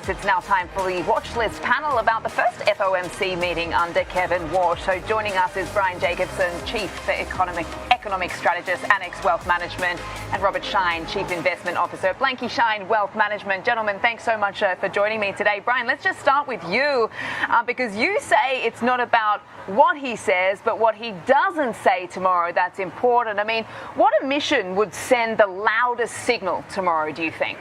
folks. It's now time for the watch list panel about the first FOMC meeting under Kevin Warsh. So joining us is Brian Jacobson, Chief Economic Strategist, Annex Wealth Management, and Robert Schein, Chief Investment Officer, Blanke Schein Wealth Management. Gentlemen, thanks so much for joining me today. Brian, let's just start with you because you say it's not about what he says, but what he doesn't say tomorrow that's important. I mean, what omission would send the loudest signal tomorrow, do you think?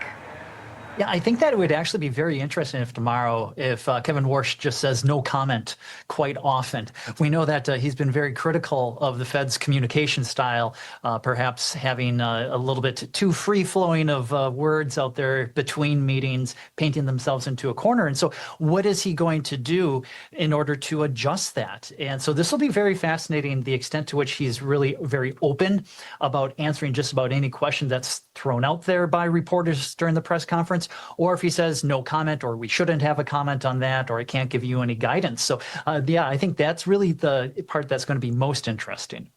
Yeah, I think that it would actually be very interesting if tomorrow, if Kevin Warsh just says no comment quite often. We know that he's been very critical of the Fed's communication style, perhaps having a little bit too free-flowing of words out there between meetings, painting themselves into a corner. And so what is he going to do in order to adjust that? And so this will be very fascinating, the extent to which he's really very open about answering just about any question that's thrown out there by reporters during the press conference, or if he says no comment, or we shouldn't have a comment on that, or I can't give you any guidance. So yeah, I think that's really the part that's going to be most interesting.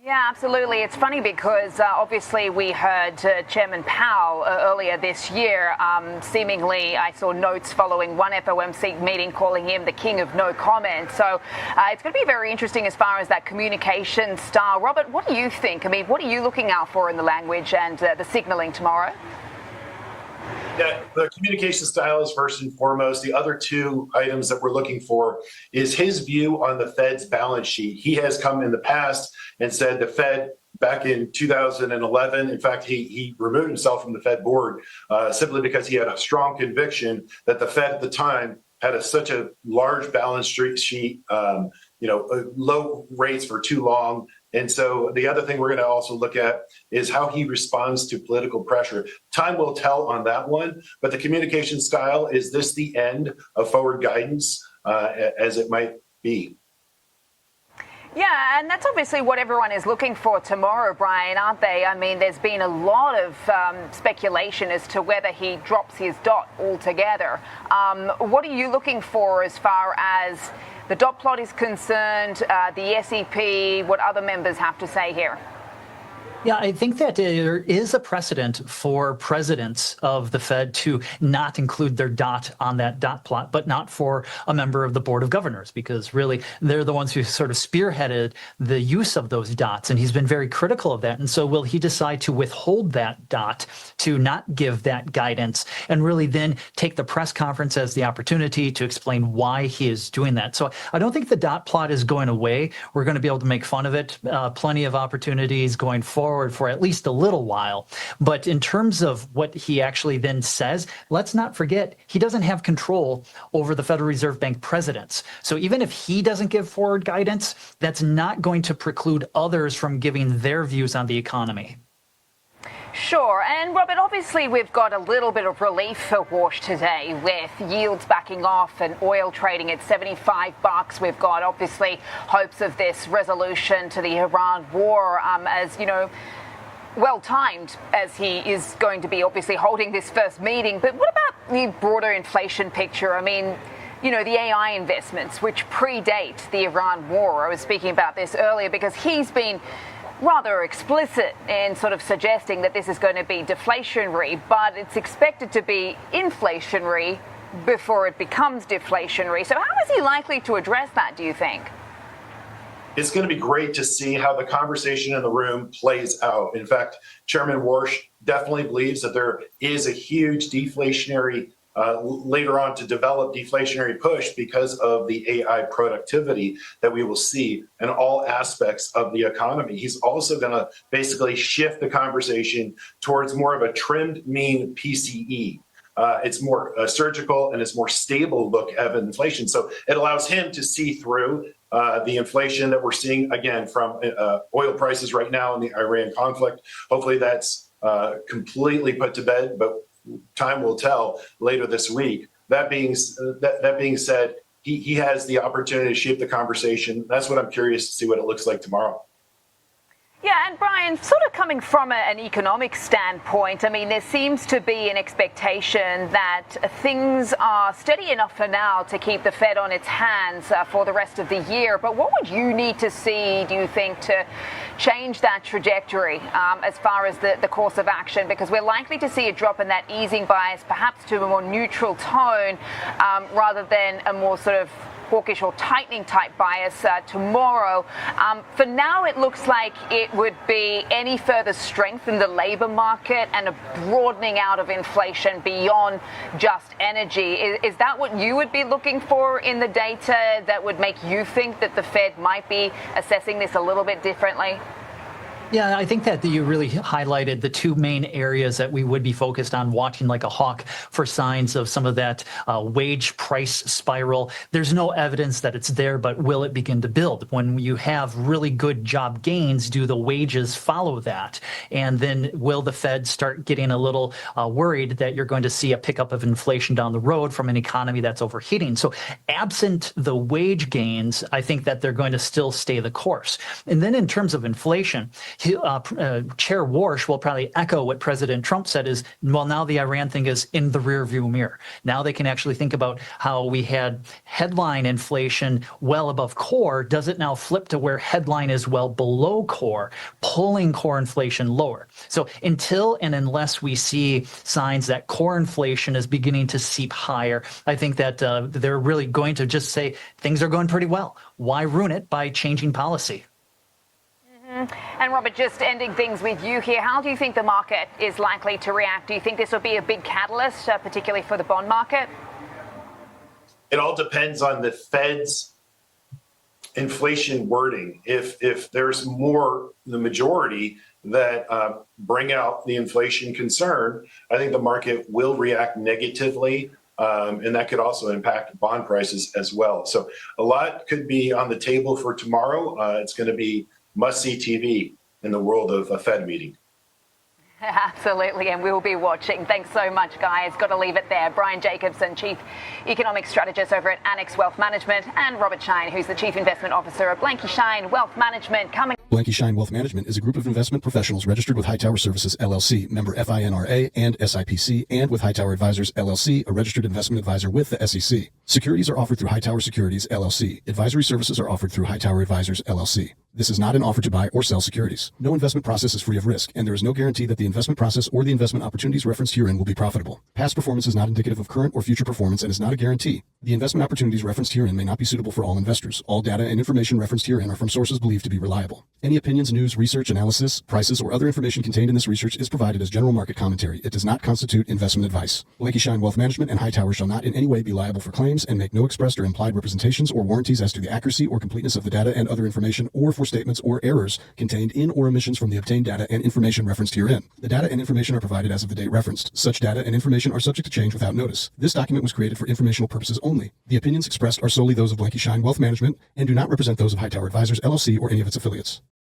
Yeah, absolutely. It's funny because obviously we heard Chairman Powell earlier this year. Seemingly, I saw notes following one FOMC meeting calling him the king of no comment. So it's going to be very interesting as far as that communication style. Robert, what do you think? I mean, what are you looking out for in the language and the signaling tomorrow? Yeah, the communication style is first and foremost. The other two items that we're looking for is his view on the Fed's balance sheet. He has come in the past and said the Fed back in 2011, in fact, he removed himself from the Fed board simply because he had a strong conviction that the Fed at the time had such a large balance sheet, low rates for too long. And so the other thing we're going to also look at is how he responds to political pressure. Time will tell on that one, but the communication style, is this the end of forward guidance as it might be? Yeah, and that's obviously what everyone is looking for tomorrow, Brian, aren't they? I mean, there's been a lot of speculation as to whether he drops his dot altogether. What are you looking for as far as the dot plot is concerned, the SEP, what other members have to say here? Yeah, I think that there is a precedent for presidents of the Fed to not include their dot on that dot plot, but not for a member of the Board of Governors, because really they're the ones who sort of spearheaded the use of those dots. And he's been very critical of that. And so will he decide to withhold that dot, to not give that guidance, and really then take the press conference as the opportunity to explain why he is doing that? So I don't think the dot plot is going away. We're going to be able to make fun of it. Plenty of opportunities going forward for at least a little while. But in terms of what he actually then says, let's not forget, he doesn't have control over the Federal Reserve Bank presidents. So even if he doesn't give forward guidance, that's not going to preclude others from giving their views on the economy. Sure. And Robert, obviously we've got a little bit of relief for Warsh today with yields backing off and oil trading at $75. We've got obviously hopes of this resolution to the Iran war as, well timed as he is going to be obviously holding this first meeting. But what about the broader inflation picture? I mean, the AI investments, which predate the Iran war. I was speaking about this earlier because he's been rather explicit in sort of suggesting that this is going to be deflationary, but it's expected to be inflationary before it becomes deflationary. So how is he likely to address that, do you think? It's going to be great to see how the conversation in the room plays out. In fact, Chairman Warsh definitely believes that there is a huge deflationary later on to develop deflationary push because of the AI productivity that we will see in all aspects of the economy. He's also going to basically shift the conversation towards more of a trimmed mean PCE. It's more surgical and it's more stable look at inflation. So it allows him to see through the inflation that we're seeing, again, from oil prices right now in the Iran conflict. Hopefully that's completely put to bed, but time will tell later this week. That being said, he has the opportunity to shape the conversation. That's what I'm curious to see what it looks like tomorrow. Yeah, and Brian, sort of coming from an economic standpoint, I mean, there seems to be an expectation that things are steady enough for now to keep the Fed on its hands for the rest of the year. But what would you need to see, do you think, to change that trajectory as far as the course of action? Because we're likely to see a drop in that easing bias, perhaps to a more neutral tone, rather than a more sort of hawkish or tightening type bias tomorrow. For now, it looks like it would be any further strength in the labor market and a broadening out of inflation beyond just energy. Is that what you would be looking for in the data that would make you think that the Fed might be assessing this a little bit differently? Yeah, I think that you really highlighted the two main areas that we would be focused on, watching like a hawk for signs of some of that wage price spiral. There's no evidence that it's there, but will it begin to build? When you have really good job gains, do the wages follow that? And then will the Fed start getting a little worried that you're going to see a pickup of inflation down the road from an economy that's overheating? So absent the wage gains, I think that they're going to still stay the course. And then in terms of inflation, Chair Warsh will probably echo what President Trump said is, well, now the Iran thing is in the rearview mirror. Now they can actually think about how we had headline inflation well above core. Does it now flip to where headline is well below core, pulling core inflation lower? So until and unless we see signs that core inflation is beginning to seep higher, I think that they're really going to just say things are going pretty well. Why ruin it by changing policy? And Robert, just ending things with you here, how do you think the market is likely to react? Do you think this will be a big catalyst, particularly for the bond market? It all depends on the Fed's inflation wording. If there's more, the majority that bring out the inflation concern, I think the market will react negatively. And that could also impact bond prices as well. So a lot could be on the table for tomorrow. It's going to be must-see TV in the world of a Fed meeting. Absolutely, and we'll be watching. Thanks so much, guys. Got to leave it there. Brian Jacobson, Chief Economic Strategist over at Annex Wealth Management, and Robert Schein, who's the Chief Investment Officer at Blanke Schein Wealth Management. Blanke Schein Wealth Management is a group of investment professionals registered with HighTower Services, LLC, member FINRA and SIPC, and with HighTower Advisors, LLC, a registered investment advisor with the SEC. Securities are offered through HighTower Securities, LLC. Advisory services are offered through HighTower Advisors, LLC. This is not an offer to buy or sell securities. No investment process is free of risk, and there is no guarantee that the investment process or the investment opportunities referenced herein will be profitable. Past performance is not indicative of current or future performance and is not a guarantee. The investment opportunities referenced herein may not be suitable for all investors. All data and information referenced herein are from sources believed to be reliable. Any opinions, news, research, analysis, prices, or other information contained in this research is provided as general market commentary. It does not constitute investment advice. Blanke Schein Wealth Management and HighTower shall not in any way be liable for claims and make no expressed or implied representations or warranties as to the accuracy or completeness of the data and other information, or for statements or errors contained in or omissions from the obtained data and information referenced herein. The data and information are provided as of the date referenced. Such data and information are subject to change without notice. This document was created for informational purposes only. The opinions expressed are solely those of Blanke Schein Wealth Management and do not represent those of HighTower Advisors, LLC, or any of its affiliates.